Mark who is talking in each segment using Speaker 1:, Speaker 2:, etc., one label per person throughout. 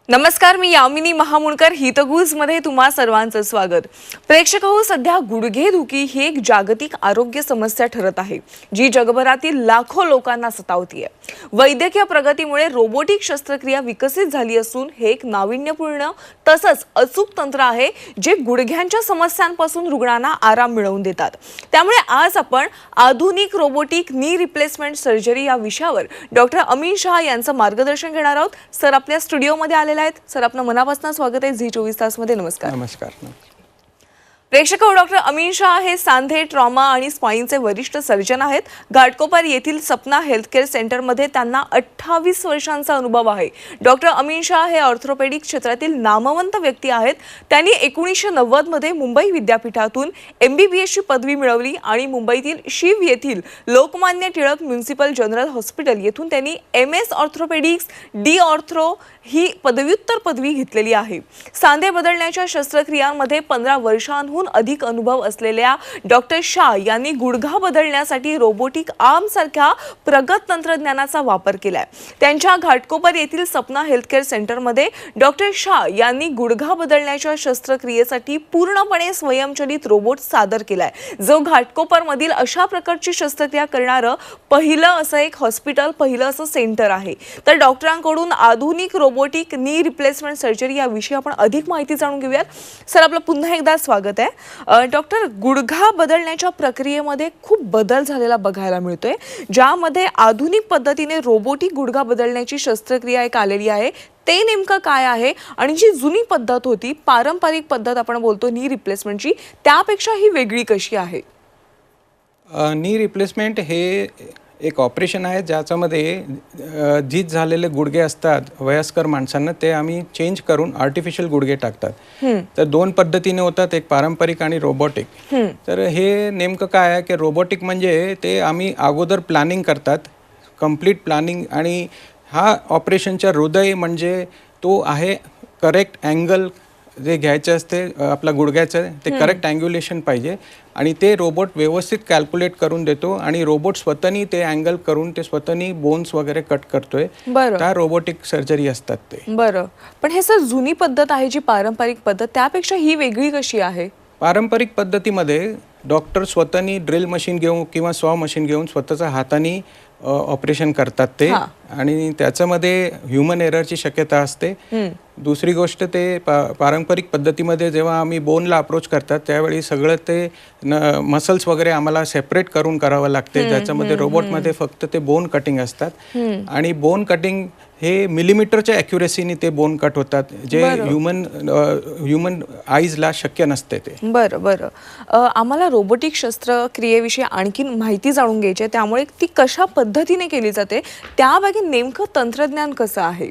Speaker 1: नमस्कार, मी यामिनी महामुणकर हितगुजमध्ये तुम्हा सर्वांचं स्वागत। प्रेक्षक हो, सध्या गुडघेदुखी ही एक जागतिक आरोग्य समस्या ठरत आहे, जी जगभरातील लाखो लोकांना सतावतीये। वैद्यकीय प्रगतीमुळे रोबोटिक शस्त्रक्रिया विकसित झाली असून हे एक नाविन्यपूर्ण तसंच अचूक तंत्र आहे, जे गुडघ्यांच्या समस्यांपासून रुग्णांना आराम मिळवून देतात। त्यामुळे आज आपण आधुनिक रोबोटिक नी रिप्लेसमेंट सर्जरी या विषयावर डॉक्टर अमीन शाह यांचं मार्गदर्शन घेणार आहोत। सर आपल्या स्टुडिओमध्ये आलेले आहेत। सर आपलं मनापासून स्वागत आहे झी 24 तास मध्ये। नमस्कार।
Speaker 2: नमस्कार।
Speaker 1: प्रेक्षक हो, डॉक्टर अमीन शाह हे सांधे, ट्रॉमा आणि स्पाइनचे वरिष्ठ सर्जन आहेत। घाटकोपर येथील सपना हेल्थकेअर सेंटरमध्ये त्यांना 28 वर्षांचा अनुभव आहे। डॉक्टर अमीन शाह हे ऑर्थोपेडिक क्षेत्रातील नामवंत व्यक्ती आहेत। त्यांनी 1990 मध्ये मुंबई विद्यापीठातून MBBS ची पदवी मिळवली आणि मुंबईतील शिव येथील Lokmanya Tilak municipal general hospital येथून त्यांनी MS ऑर्थोपेडिक्स डी ऑर्थो ही पदव्युत्तर पदवी घेतलेली आहे। सांधे बदलण्याच्या शस्त्रक्रियांमध्ये 15 वर्षांहून अधिक अनुभव असलेल्या डॉक्टर शाह यांनी गुडघा बदलण्यासाठी रोबोटिक आर्म सारख्या प्रगत तंत्रज्ञानाचा वापर केलाय। त्यांच्या घाटकोपर येथील सपना हेल्थकेअर सेंटरमध्ये डॉक्टर शाह यांनी गुडघा बदलण्याच्या शस्त्रक्रियेसाठी पूर्णपणे स्वयंचलित रोबोट सादर केलाय, जो घाटकोपरमधील अशा प्रकारची शस्त्रक्रिया करणारं पहिलं असं एक हॉस्पिटल, पहिलं असं सेंटर आहे। तर डॉक्टरांकडून आधुनिक रोबोटिक नी रिप्लेसमेंट सर्जरी या विषयी आपण अधिक माहिती जाणून घेऊयात। सर आपलं पुन्हा एकदा स्वागत आहे। डॉक्टर, गुडघा बदलण्याच्या प्रक्रियेमध्ये खूप बदल झालेला बघायला मिळतोय, ज्यामध्ये आधुनिक पद्धतीने रोबोटिक गुडघा बदलण्याची शस्त्रक्रिया एक आलेली आहे। ते नेमकं काय आहे आणि जी जुनी पद्धत होती, पारंपरिक पद्धत आपण बोलतो नी रिप्लेसमेंटची, त्यापेक्षा ही वेगळी कशी आहे?
Speaker 2: नी रिप्लेसमेंट हे एक ऑपरेशन आहे, ज्याच्यामध्ये झीज झालेले गुडघे असतात वयस्कर माणसांना, ते आम्ही चेंज करून आर्टिफिशियल गुडघे टाकतात। तर दोन पद्धतीने होतात, एक पारंपरिक आणि रोबोटिक। तर हे नेमकं काय आहे की रोबोटिक म्हणजे ते आम्ही अगोदर प्लॅनिंग करतात, कंप्लीट प्लॅनिंग, आणि हा ऑपरेशनचा हृदय म्हणजे तो आहे करेक्ट अँगल जे घ्यायचे असते आपल्या गुडघ्याचं, ते करेक्ट अँग्युलेशन पाहिजे, आणि ते रोबोट व्यवस्थित कॅल्क्युलेट करून देतो, आणि रोबोट स्वतःनी ते अँगल करून ते स्वतःनी बोन्स वगैरे कट करतोय। त्या रोबोटिक सर्जरी असतात ते।
Speaker 1: बरं, पण हे सर जुनी पद्धत आहे जी पारंपरिक पद्धत, त्यापेक्षा ही वेगळी कशी आहे?
Speaker 2: पारंपरिक पद्धतीमध्ये डॉक्टर स्वतःनी ड्रिल मशीन घेऊन किंवा सॉ मशीन घेऊन स्वतःच्या हाताने ऑपरेशन करतात ते, आणि त्याच्यामध्ये ह्युमन एररची शक्यता असते। दुसरी गोष्ट, ते पारंपरिक पद्धतीमध्ये जेव्हा आम्ही बोनला अप्रोच करतात त्यावेळी सगळं ते मसल्स वगैरे आम्हाला सेपरेट करून करावं लागते, ज्याच्यामध्ये रोबोटमध्ये फक्त ते बोन कटिंग असतात, आणि बोन कटिंग हे मिलीमीटरच्या ॲक्युरेसीने ते बोन कट होतात, जे ह्युमन आईजला शक्य नसते ते।
Speaker 1: बरं बरं, आम्हाला रोबोटिक शस्त्रक्रियेविषयी आणखीन माहिती जाणून घ्यायची आहे, त्यामुळे ती कशा पद्धतीने केली जाते, त्याबाकी नेमकं तंत्रज्ञान कसं आहे?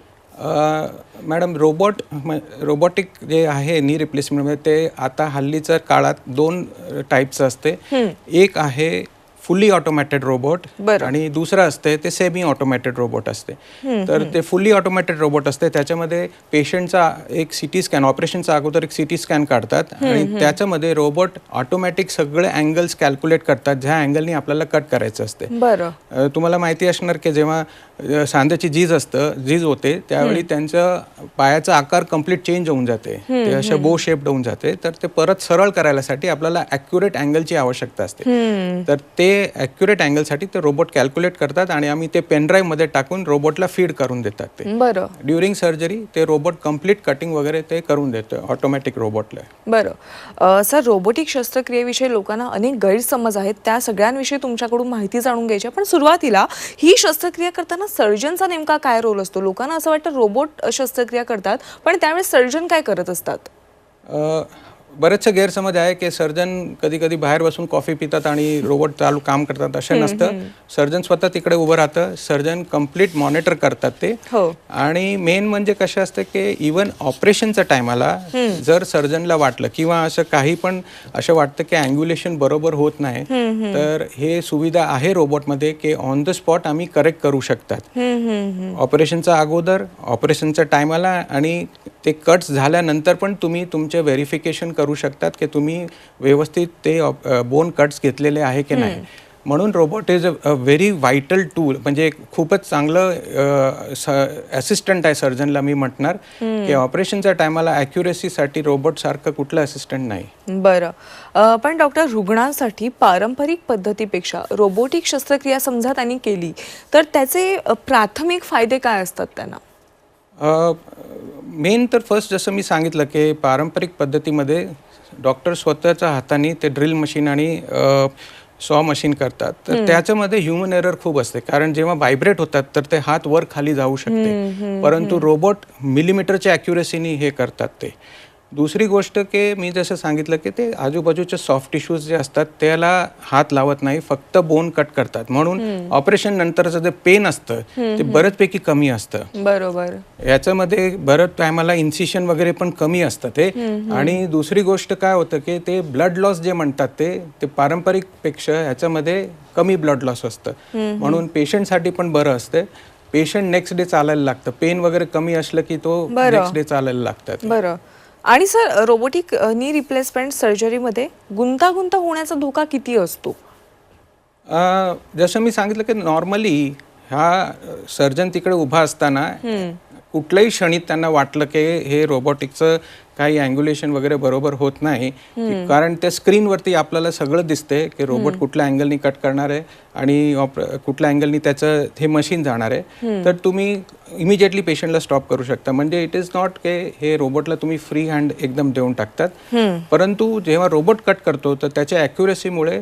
Speaker 2: मॅडम, रोबोटिक जे आहे नी रिप्लेसमेंटमध्ये, ते आता हल्लीच्या काळात दोन टाईपचं असते। एक आहे फुल्ली ऑटोमॅटेड रोबोट, आणि दुसरं असते ते सेमी ऑटोमॅटेड रोबोट असते। तर ते फुल्ली ऑटोमॅटेड रोबोट असते, त्याच्यामध्ये पेशंटचा एक CT स्कॅन, ऑपरेशनचा अगोदर एक CT स्कॅन काढतात, आणि त्याच्यामध्ये रोबोट ऑटोमॅटिक सगळे अँगल्स कॅल्क्युलेट करतात, ज्या अँगलनी आपल्याला कट करायचं असते। तुम्हाला माहिती असणार की जेव्हा सांध्याची झीज होते त्यावेळी त्यांचं पायाचा आकार कम्प्लीट चेंज होऊन जाते, ते अशा बो शेप्ड होऊन जाते, तर ते परत सरळ करायसाठी आपल्याला ॲक्युरेट अँगलची आवश्यकता असते। तर ते ॲक्युरेट अँगलसाठी ते रोबोट कॅल्क्युलेट करतात, आणि आम्ही ते पेनड्राईव्ह मध्ये टाकून रोबोटला फीड करून देतात ते। ड्युरिंग सर्जरी ते रोबोट कम्प्लीट कटिंग वगैरे ते करून देतो ऑटोमॅटिक रोबोटला।
Speaker 1: बरं सर, रोबोटिक शस्त्रक्रियेविषयी लोकांना अनेक गैरसमज आहेत, त्या सगळ्यांविषयी तुमच्याकडून माहिती जाणून घ्यायची। पण सुरुवातीला ही शस्त्रक्रिया करताना सर्जनचा नेमका काय रोल असतो? लोकांना असं वाटतं रोबोट शस्त्रक्रिया करतात, पण त्यावेळेस सर्जन काय करत असतात?
Speaker 2: बरेचसे गैरसमज आहे की सर्जन कधी कधी बाहेर बसून कॉफी पितात आणि रोबोट चालू काम करतात, असं नसतं। सर्जन स्वतः तिकडे उभं राहतं, सर्जन कम्प्लीट मॉनिटर करतात ते। आणि मेन म्हणजे कसं असतं की इवन ऑपरेशनच्या टायमाला जर सर्जनला वाटलं किंवा असं काही पण असं वाटतं की अँग्युलेशन बरोबर होत नाही, तर हे सुविधा आहे रोबोटमध्ये की ऑन द स्पॉट आम्ही करेक्ट करू शकतात, ऑपरेशनच्या अगोदर, ऑपरेशनच्या टायमाला, आणि ते कट्स झाल्यानंतर पण तुम्ही तुमचे व्हेरिफिकेशन करू शकतात की तुम्ही व्यवस्थित ते बोन कट्स घेतलेले आहे की नाही। म्हणून robot is a very vital tool, म्हणजे खूपच चांगलं असिस्टंट आहे सर्जनला. मी म्हणणार की ऑपरेशनच्या टायमाला ॲक्युरेसीसाठी रोबोटसारखं कुठलं असिस्टंट नाही.
Speaker 1: बरं, पण डॉक्टर, रुग्णांसाठी पारंपरिक पद्धतीपेक्षा रोबोटिक शस्त्रक्रिया समजा त्यांनी केली तर त्याचे प्राथमिक फायदे काय असतात त्यांना?
Speaker 2: मेन तर फर्स्ट जसं मी सांगितलं की पारंपरिक पद्धतीमध्ये डॉक्टर स्वतःच्या हाताने ते ड्रिल मशीन आणि सॉ मशीन करतात, तर त्याच्यामध्ये ह्युमन एरर खूप असते, कारण जेव्हा व्हायब्रेट होतात तर ते हात वर खाली जाऊ शकते, परंतु रोबोट मिलीमीटरच्या ॲक्युरेसीने हे करतात ते. दुसरी गोष्ट की मी जसं सांगितलं की ते आजूबाजूचे सॉफ्ट टिश्यूज जे असतात त्याला हात लावत नाही, फक्त बोन कट करतात, म्हणून ऑपरेशन नंतरचं जे पेन असतं ते बऱ्याचपैकी कमी असतं.
Speaker 1: बरोबर.
Speaker 2: याच्यामध्ये बऱ्याच टायमाला इन्सिशन वगैरे पण कमी असतं ते. आणि दुसरी गोष्ट काय होतं की ते ब्लड लॉस जे म्हणतात ते पारंपरिकपेक्षा ह्याच्यामध्ये कमी ब्लड लॉस असतं, म्हणून पेशंटसाठी पण बरं असते. पेशंट नेक्स्ट डे चालायला लागतं, पेन वगैरे कमी असलं की तो नेक्स्ट डे चालायला लागतात.
Speaker 1: बरं. आणि सर, रोबोटिक नी रिप्लेसमेंट सर्जरीमध्ये गुंतागुंत होण्याचा धोका किती असतो?
Speaker 2: जसं मी सांगितलं की नॉर्मली हा सर्जन तिकडे उभा असताना कुठल्याही क्षणी त्यांना वाटलं की हे रोबोटिकचं काही अँग्युलेशन वगैरे बरोबर होत नाही, कारण त्या स्क्रीनवरती आपल्याला सगळं दिसते की रोबोट कुठल्या अँगलनी कट करणार आहे आणि कुठल्या अँगलनी त्याचं हे मशीन जाणार आहे, तर तुम्ही इमिजिएटली पेशंटला स्टॉप करू शकता. म्हणजे इट इज नॉट की हे रोबोटला तुम्ही फ्री हँड एकदम देऊन टाकतात, परंतु जेव्हा रोबोट कट करतो तर त्याच्या ॲक्युरेसीमुळे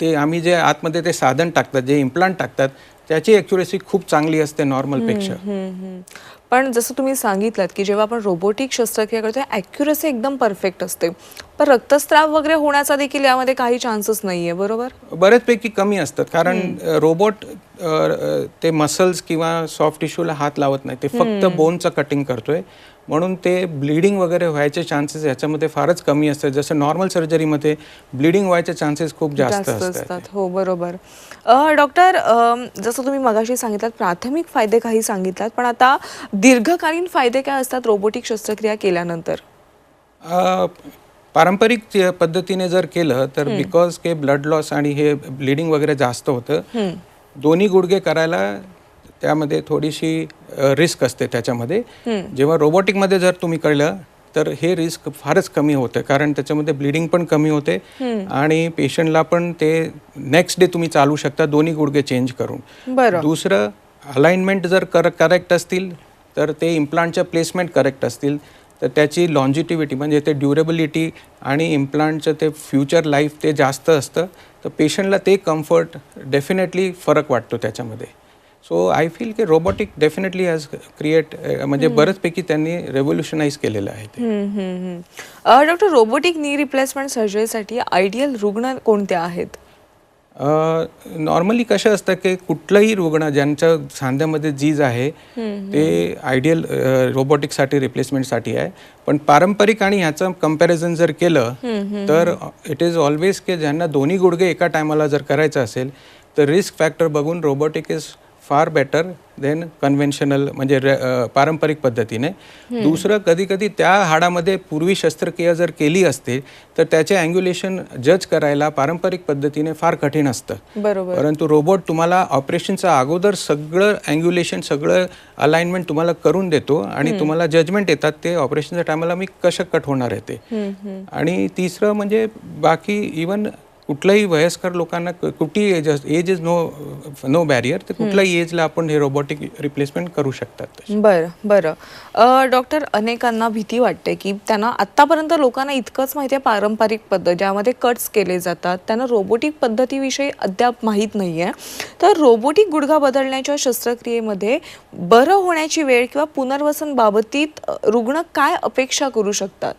Speaker 2: ते आम्ही जे आतमध्ये ते साधन टाकतात, जे इम्प्लांट टाकतात, त्याची ॲक्युरेसी खूप चांगली असते नॉर्मलपेक्षा.
Speaker 1: पण जसं तुम्ही सांगितलं की जेव्हा आपण रोबोटिक शस्त्रक्रिया करतो ॲक्युरेसी एकदम परफेक्ट असते, पण रक्तस्राव वगैरे होण्याचा देखील यामध्ये काही चान्सेस नाहीये, बरोबर?
Speaker 2: बऱ्याचपैकी कमी असतात, कारण रोबोट ते मसल्स किंवा सॉफ्ट टिश्यूला हात लावत नाही, ते फक्त बोनचं कटिंग करतोय, म्हणून ते ब्लिडिंग वगैरे व्हायचे चान्सेस याच्यामध्ये फारच कमी असतात. जसं नॉर्मल सर्जरीमध्ये ब्लिडिंग व्हायचे चान्सेस खूप जास्त असतात.
Speaker 1: हो, बरोबर. डॉक्टर, जसं तुम्ही मगाशी सांगितलात प्राथमिक फायदे काही सांगितलात, पण आता दीर्घकालीन फायदे काय असतात रोबोटिक शस्त्रक्रिया केल्यानंतर?
Speaker 2: पारंपरिक पद्धतीने जर केलं तर बिकॉज के ब्लड लॉस आणि हे ब्लिडिंग वगैरे जास्त होतं, दोन्ही गुडघे करायला त्यामध्ये थोडीशी रिस्क असते त्याच्यामध्ये. जेव्हा रोबोटिकमध्ये जर तुम्ही कळलं तर हे रिस्क फारच कमी होतं, कारण त्याच्यामध्ये ब्लिडिंग पण कमी होते आणि पेशंटला पण ते नेक्स्ट डे तुम्ही चालू शकता दोन्ही गुडघे चेंज करून. दुसरं, अलाइनमेंट जर करेक्ट असतील तर ते इम्प्लांटच्या प्लेसमेंट करेक्ट असतील तर त्याची लॉन्जिटिव्हिटी म्हणजे ते ड्युरेबिलिटी आणि इम्प्लांटचं ते फ्युचर लाईफ ते जास्त असतं, तर पेशंटला ते कम्फर्ट डेफिनेटली फरक वाटतो त्याच्यामध्ये. सो आय फील की रोबोटिक डेफिनेटली हॅज क्रिएट म्हणजे बऱ्याचपैकी त्यांनी रेव्होल्युशनाइज केलेलं आहे ते.
Speaker 1: डॉक्टर, रोबोटिक नी रिप्लेसमेंट सर्जरीसाठी आयडियल रुग्ण कोणते आहेत?
Speaker 2: नॉर्मली कसं असतं की कुठलाही रुग्ण ज्यांच्या सांध्यामध्ये जीज आहे ते आयडियल रोबोटिकसाठी रिप्लेसमेंटसाठी आहे, पण पारंपरिक आणि ह्याचं कम्पॅरिझन जर केलं तर इट इज ऑलवेज की ज्यांना दोन्ही गुडघे एका टायमाला जर करायचं असेल तर रिस्क फॅक्टर बघून robotic is far better than conventional म्हणजे पारंपरिक पद्धतीने. दुसरं, कधी कधी त्या हाडामध्ये पूर्वी शस्त्रक्रिया जर केली असते तर त्याचे अँग्युलेशन जज करायला पारंपरिक पद्धतीने फार कठीण असतं,
Speaker 1: बरोबर,
Speaker 2: परंतु रोबोट तुम्हाला ऑपरेशनच्या अगोदर सगळं अँग्युलेशन सगळं अलाइनमेंट तुम्हाला करून देतो आणि तुम्हाला जजमेंट येतात ते ऑपरेशनच्या टायमाला मी कसं कट होणार आहे ते. आणि तिसरं म्हणजे बाकी इवन कुठल्याही वयस्कर लोकांना कुठली एज इज नो बॅरियर, तर कुठल्याही एजला आपण हे रोबोटिक रिप्लेसमेंट करू शकतात.
Speaker 1: बरं. डॉक्टर, अनेकांना भीती वाटते की त्यांना आत्तापर्यंत लोकांना इतकंच माहिती आहे पारंपरिक पद्धत ज्यामध्ये कट्स केले जातात, त्यांना रोबोटिक पद्धतीविषयी अद्याप माहीत नाही आहे, तर रोबोटिक गुडघा बदलण्याच्या शस्त्रक्रियेमध्ये बरं होण्याची वेळ किंवा पुनर्वसन बाबतीत रुग्ण काय अपेक्षा करू शकतात?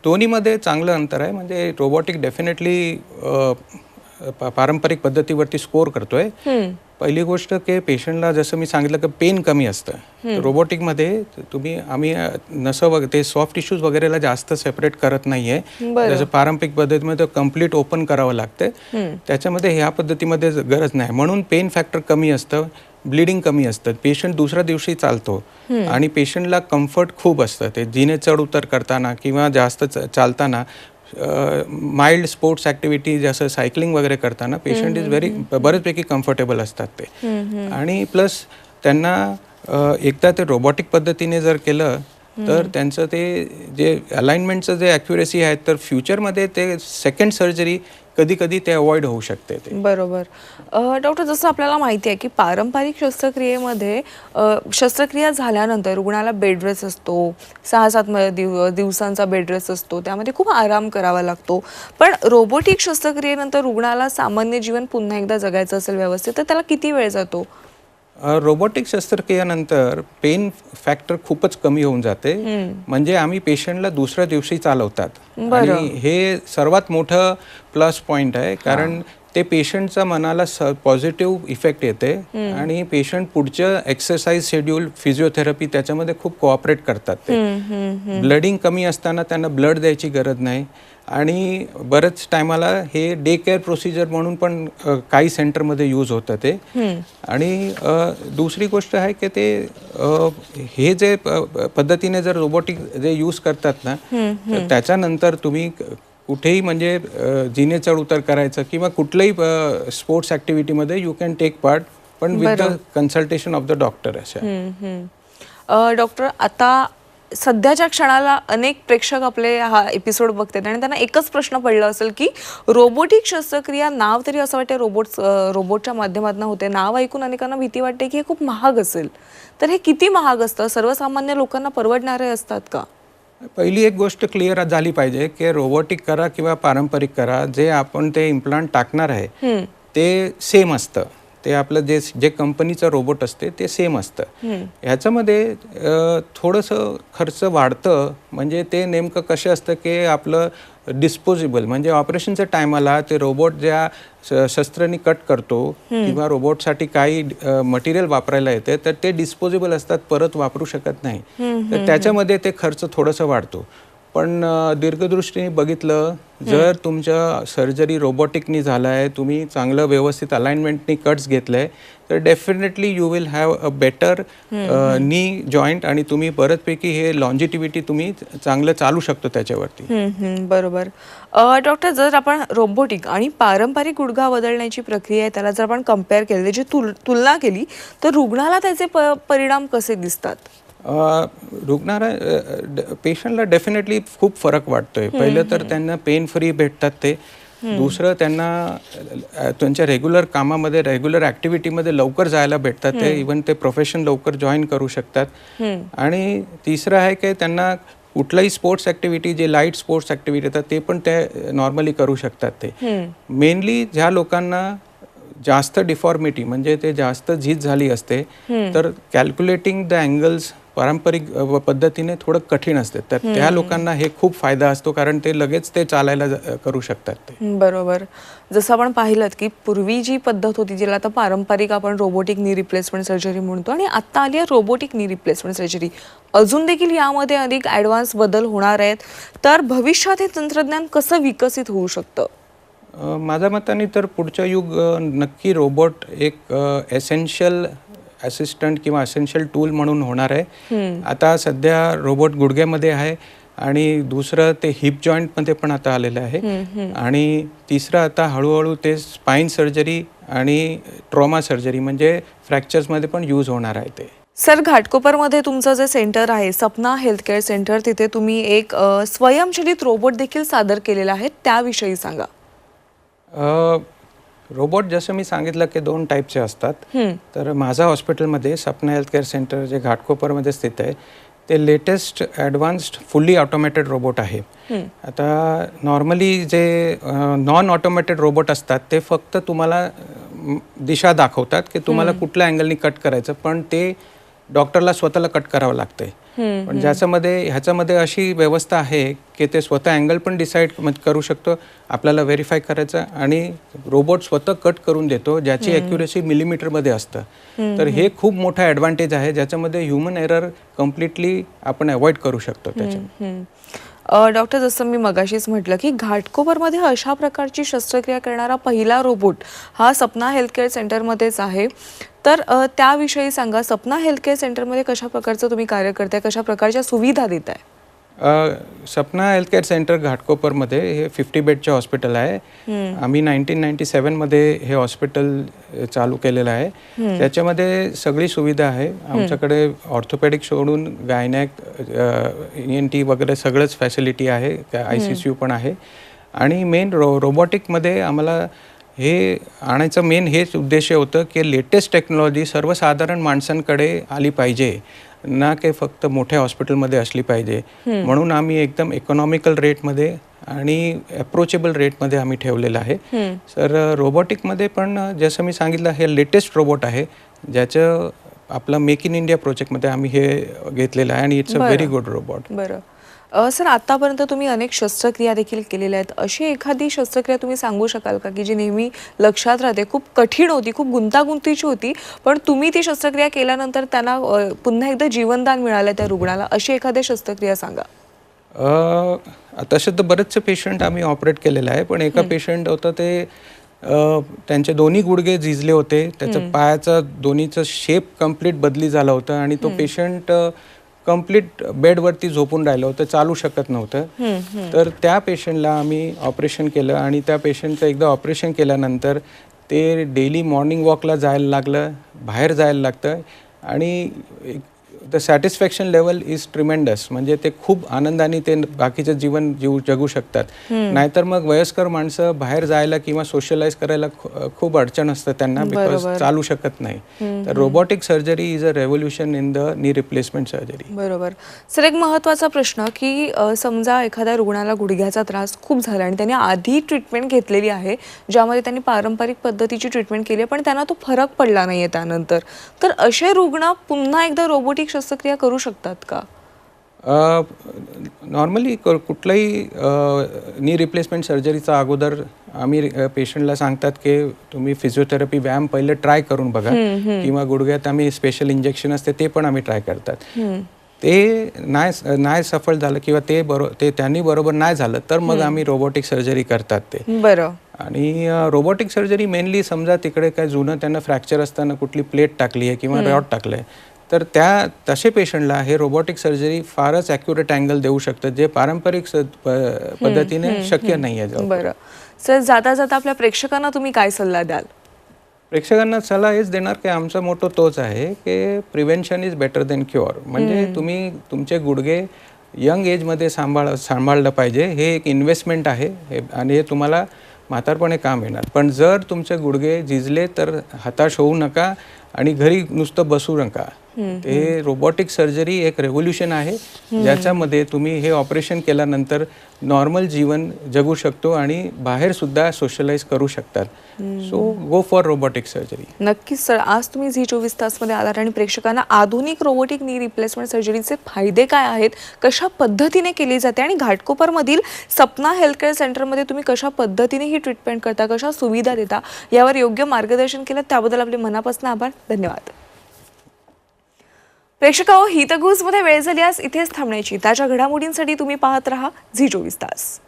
Speaker 2: दोन्हीमध्ये चांगलं अंतर आहे. म्हणजे रोबोटिक डेफिनेटली पारंपरिक पद्धतीवरती स्कोर करतोय. पहिली गोष्ट की पेशंटला जसं मी सांगितलं की पेन कमी असतं, रोबोटिकमध्ये आम्ही नसं ते सॉफ्ट टिश्यूज वगैरेला जास्त सेपरेट करत नाहीये, जसं पारंपरिक पद्धतीमध्ये कम्प्लीट ओपन करावं लागतं, त्याच्यामध्ये ह्या पद्धतीमध्ये गरज नाही, म्हणून पेन फॅक्टर कमी असतं, ब्लिडिंग कमी असतं, पेशंट दुसऱ्या दिवशी चालतो आणि पेशंटला कम्फर्ट खूप असतं. ते जिने चढ उतर करताना किंवा जास्त चालताना माइल्ड स्पोर्ट्स ॲक्टिव्हिटी जसं सायकलिंग वगैरे करताना पेशंट इज बरेचपैकी कम्फर्टेबल असतात ते. आणि प्लस त्यांना एकदा ते रोबोटिक पद्धतीने जर केलं तर त्यांचं ते जे अलाइनमेंटचं जे ॲक्युरेसी आहे तर फ्युचरमध्ये ते सेकंड सर्जरी कधी कधी ते अवॉइड होऊ शकते ते.
Speaker 1: बरोबर. डॉक्टर, जसं आपल्याला माहिती आहे की पारंपरिक शस्त्रक्रियेमध्ये शस्त्रक्रिया झाल्यानंतर रुग्णाला बेड रेस्ट असतो, 6-7 दिवसांचा बेड रेस्ट असतो, त्यामध्ये खूप आराम करावा लागतो. पण रोबोटिक शस्त्रक्रियेनंतर रुग्णाला सामान्य जीवन पुन्हा एकदा जगायचं असेल व्यवस्थित तर त्याला किती वेळ जातो?
Speaker 2: रोबोटिक शस्त्रक्रियेनंतर पेन फॅक्टर खूपच कमी होऊन जाते. म्हणजे आम्ही पेशंटला दुसऱ्या दिवशी चालवतात आणि हे सर्वात मोठं प्लस पॉइंट आहे, कारण ते पेशंटच्या मनाला पॉझिटिव्ह इफेक्ट येते आणि पेशंट पुढचं एक्सरसाइज शेड्यूल, फिजिओथेरपी त्याच्यामध्ये खूप कोऑपरेट करतात. ते ब्लडिंग कमी असताना त्यांना ब्लड द्यायची गरज नाही. आणि बरेच टायमाला हे डे केअर प्रोसिजर म्हणून पण काही सेंटरमध्ये यूज होतं ते. आणि दुसरी गोष्ट आहे की ते हे जे पद्धतीने जर रोबोटिक जे यूज करतात ना तर त्याच्यानंतर तुम्ही कुठेही म्हणजे जिने चढ उतर करायचं किंवा कुठल्याही स्पोर्ट्स ॲक्टिव्हिटीमध्ये यू कॅन टेक पार्ट, पण with the consultation of the doctor. अशा
Speaker 1: डॉक्टर, आता सध्याच्या क्षणाला अनेक प्रेक्षक आपले हा एपिसोड बघतात आणि त्यांना एकच प्रश्न पडला असेल की रोबोटिक शस्त्रक्रिया, नाव तरी असं वाटते रोबोटच्या माध्यमातून होते, नाव ऐकून अनेकांना भीती वाटते की हे खूप महाग असेल. तर हे किती महाग असतं? सर्वसामान्य लोकांना परवडणारे असतात का?
Speaker 2: पहिली एक गोष्ट क्लिअर झाली पाहिजे की रोबोटिक करा किंवा पारंपरिक करा, जे आपण ते इम्प्लांट टाकणार आहे ते सेम असतं. ते आपलं जे कंपनीचं रोबोट असते ते सेम असतं. ह्याच्यामध्ये थोडंसं खर्च वाढतं. म्हणजे ते नेमकं कसं असतं की आपलं डिस्पोजेबल, म्हणजे ऑपरेशनच्या टायमाला ते रोबोट ज्या शस्त्रांनी कट करतो किंवा रोबोटसाठी काही मटेरियल वापरायला येते तर ते डिस्पोजेबल असतात, परत वापरू शकत नाही. तर त्याच्यामध्ये ते खर्च थोडंसं वाढतो. पण दीर्घदृष्टीने बघितलं, जर तुमच्या सर्जरी रोबोटिकनी झाला आहे, तुम्ही चांगलं व्यवस्थित अलाइनमेंटनी कट्स घेतले तर definitely you will have a better नी जॉईंट आणि तुम्ही बऱ्याचपैकी हे लॉन्जिटिव्हिटी तुम्ही चांगलं चालू शकतो त्याच्यावरती.
Speaker 1: बरोबर. डॉक्टर, जर आपण रोबोटिक आणि पारंपरिक गुडघा बदलण्याची प्रक्रिया आहे त्याला जर आपण कम्पेअर केली, त्याची तुलना केली तर रुग्णाला त्याचे परिणाम कसे दिसतात?
Speaker 2: रुग्णाला पेशंटला डेफिनेटली खूप फरक वाटतोय. पहिलं तर त्यांना पेन फ्री भेटतात ते. दुसरं त्यांना त्यांच्या रेग्युलर कामामध्ये, रेग्युलर ॲक्टिव्हिटीमध्ये लवकर जायला भेटतात ते. इवन ते प्रोफेशन लवकर जॉईन करू शकतात. आणि तिसरं आहे की त्यांना कुठलाही स्पोर्ट्स ॲक्टिव्हिटी, जे लाईट स्पोर्ट्स ॲक्टिव्हिटी येतात ते पण ते नॉर्मली करू शकतात ते. मेनली ज्या लोकांना जास्त डिफॉर्मिटी म्हणजे ते जास्त झीज झाली असते तर कॅल्क्युलेटिंग द अँगल्स पारंपरिक पद्धतीने थोडं कठीण असते. तर त्या लोकांना हे खूप फायदा असतो, कारण ते लगेच ते चालायला करू शकतात ते.
Speaker 1: बरोबर. जसं आपण पाहिलं की पूर्वी जी पद्धत होती, जिला आता पारंपरिक आपण रोबोटिक नी रिप्लेसमेंट सर्जरी म्हणतो, आणि आता आली आहे रोबोटिक नी रिप्लेसमेंट सर्जरी. अजून देखील यामध्ये अधिक ॲडव्हान्स बदल होणार आहेत. तर भविष्यात हे तंत्रज्ञान कसं विकसित होऊ शकतं?
Speaker 2: माझ्या मताने तर पुढचं युग नक्की रोबोट एक एसेन्शियल असिस्टंट किंवा असेन्शियल टूल म्हणून होणार आहे. आता सध्या रोबोट गुडघ्यामध्ये आहे आणि दुसरं ते हिप जॉईंटमध्ये पण आता आलेलं आहे. आणि तिसरं आता हळूहळू ते स्पाईन सर्जरी आणि ट्रॉमा सर्जरी म्हणजे फ्रॅक्चर्समध्ये पण यूज होणार आहे ते.
Speaker 1: सर, घाटकोपरमध्ये तुमचं जे सेंटर आहे, सपना हेल्थकेअर सेंटर, तिथे तुम्ही एक स्वयंचलित रोबोट देखील सादर केलेला आहे, त्याविषयी सांगा.
Speaker 2: रोबोट जसं मी सांगितलं की 2 टाईपचे असतात. तर माझ्या हॉस्पिटलमध्ये सपना हेल्थकेअर सेंटर जे घाटकोपरमध्ये स्थित आहे ते latest advanced fully automated robot आहे. आता नॉर्मली जे नॉन ऑटोमॅटेड रोबोट असतात ते फक्त तुम्हाला दिशा दाखवतात की तुम्हाला कुठल्या अँगलनी कट करायचं, पण ते डॉक्टरला स्वतःला कट करावं लागतंय. पण ह्याच्यामध्ये अशी व्यवस्था आहे की ते स्वतः अँगल पण डिसाईड करू शकतो, आपल्याला व्हेरीफाय करायचं, आणि रोबोट स्वतः कट करून देतो, ज्याची ॲक्युरेसी मिलीमीटरमध्ये असतं. तर हे खूप मोठा ॲडव्हान्टेज आहे, ज्याच्यामध्ये ह्युमन एरर कम्प्लिटली आपण अवॉइड करू शकतो त्याच्या.
Speaker 1: डॉक्टर, जसं मी मगाशीच म्हटलं की घाटकोपरमध्ये अशा प्रकारची शस्त्रक्रिया करणारा पहिला रोबोट हा सपना हेल्थकेअर सेंटरमध्येच आहे. तर त्याविषयी सांगा. सपना हेल्थकेअर सेंटरमध्ये कशा प्रकारचं तुम्ही कार्य करताय, कशा प्रकारच्या सुविधा देताय?
Speaker 2: सपना हेल्थकेअर सेंटर घाटकोपरमध्ये हे 50 बेडचे हॉस्पिटल आहे. आम्ही 1997मध्ये हे हॉस्पिटल चालू केलेलं आहे. त्याच्यामध्ये सगळी सुविधा आहे. आमच्याकडे ऑर्थोपेडिक सोडून गायनॅक, ENT वगैरे सगळंच फॅसिलिटी आहे. ICCU पण आहे. आणि मेन रोबोटिकमध्ये आम्हाला हे आणायचं मेन हेच उद्देश होतं की लेटेस्ट टेक्नॉलॉजी सर्वसाधारण माणसांकडे आली पाहिजे, ना की फक्त मोठ्या हॉस्पिटलमध्ये असली पाहिजे. म्हणून आम्ही एकदम इकॉनॉमिकल रेटमध्ये आणि अप्रोचेबल रेटमध्ये आम्ही ठेवलेलं आहे. सर रोबोटिकमध्ये पण जसं मी सांगितलं हे लेटेस्ट रोबोट आहे, ज्याचं आपलं मेक इन इंडिया प्रोजेक्टमध्ये आम्ही हे घेतलेलं आहे आणि it's a very good robot.
Speaker 1: बरं सर, आतापर्यंत तुम्ही अनेक शस्त्रक्रिया देखील केलेल्या आहेत. अशी एखादी शस्त्रक्रिया तुम्ही सांगू शकाल का की जी नेहमी लक्षात राहते, खूप कठीण होती, खूप गुंतागुंतीची होती, पण तुम्ही ती शस्त्रक्रिया केल्यानंतर त्यांना पुन्हा एकदा जीवनदान मिळालं त्या रुग्णाला, अशी एखादी शस्त्रक्रिया सांगा.
Speaker 2: तसं तर बरेचसे पेशंट आम्ही ऑपरेट केलेलं आहे, पण एका पेशंट होतं ते त्यांचे दोन्ही गुडघे झिजले होते, त्याचं पायाचा दोन्हीचं शेप कम्प्लीट बदली झाला होता आणि तो पेशंट कम्प्लीट बेडवरती झोपून राहिलं होतं, चालू शकत नव्हतं. तर त्या पेशंटला आम्ही ऑपरेशन केलं आणि त्या पेशंटचं एकदा ऑपरेशन केल्यानंतर ते डेली मॉर्निंग वॉकला जायला लागलं, बाहेर जायला लागतं आणि the satisfaction level is tremendous. म्हणजे ते खूप आनंदाने ते बाकीचं जीवन जगू शकतात. नाहीतर मग वयस्कर माणसं बाहेर जायला किंवा सोशलाइज करायला खूप अडचण असतं त्यांना, बिकॉज चालू शकत नाही. तर robotic surgery is a revolution in the knee replacement surgery.
Speaker 1: बरोबर सर, एक महत्त्वाचा प्रश्न की समजा एखाद्या रुग्णाला गुडघ्याचा त्रास खूप झाला आणि त्याने आधी ट्रीटमेंट घेतलेली आहे, ज्यामध्ये त्यांनी पारंपरिक पद्धतीची ट्रीटमेंट केली, पण त्यांना तो फरक पडला नाही आहे त्यानंतर, तर असे रुग्ण पुन्हा एकदा रोबोटिक शस्त्रक्रिया करू शकतात का?
Speaker 2: नॉर्मली कुठलाही नी रिप्लेसमेंट सर्जरीचा अगोदर आम्ही पेशंटला सांगतात की तुम्ही फिजिओथेरपी व्यायाम पहिले ट्राय करून बघा, किंवा गुडघ्यात आम्ही स्पेशल इंजेक्शन असते ते पण आम्ही ट्राय करतात. ते नाही सफल झालं किंवा ते त्यांनी बरोबर नाही झालं तर मग आम्ही रोबोटिक सर्जरी करतात ते.
Speaker 1: बरं.
Speaker 2: आणि रोबोटिक सर्जरी मेनली समजा तिकडे काय जुनं त्यांना फ्रॅक्चर असताना कुठली प्लेट टाकली आहे किंवा रॉड टाकलं आहे, तर तसे पेशंटला हे रोबोटिक सर्जरी फारच ॲक्युरेट अँगल देऊ शकतं, जे पारंपरिक पद्धतीने शक्य नाही आहे.
Speaker 1: बरं सर, जाता जाता आपल्या प्रेक्षकांना तुम्ही काय सल्ला द्याल?
Speaker 2: प्रेक्षकांना सल्ला हेच देणार की आमचा मोठो तोच आहे की prevention is better than cure. म्हणजे तुम्ही तुमचे गुडघे यंग एजमध्ये सांभाळलं पाहिजे. हे एक इन्व्हेस्टमेंट आहे आणि हे तुम्हाला म्हातारपणे काम येणार. पण जर तुमचे गुडघे झिजले तर हताश होऊ नका आणि घरी नुसतं बसू नका. ते रोबोटिक सर्जरी एक रेव्होल्युशन आहे, ज्याच्यामध्ये तुम्ही हे ऑपरेशन केल्यानंतर नॉर्मल जीवन जगू शकतो आणि बाहेर सुद्धा सोशलाइज करू शकतात. So go for robotic surgery.
Speaker 1: नक्कीच सर, आज तुम्ही झी24 तासमध्ये आलात आणि प्रेक्षकांना आधुनिक रोबोटिक नी रिप्लेसमेंट सर्जरीचे फायदे काय आहेत, कशा पद्धतीने केली जाते आणि घाटकोपरमधील सपना हेल्थकेअर सेंटरमध्ये तुम्ही कशा पद्धतीने ही ट्रीटमेंट करता, कशा सुविधा देता, यावर योग्य मार्गदर्शन केलं त्याबद्दल आपले मनापासून आभार. धन्यवाद. प्रेक्षकांनो, हितगुजमध्ये वेळ झाली आज इथेच थांबण्याची. ताज्या घडामोडींसाठी तुम्ही पाहत रहा झी24 तास.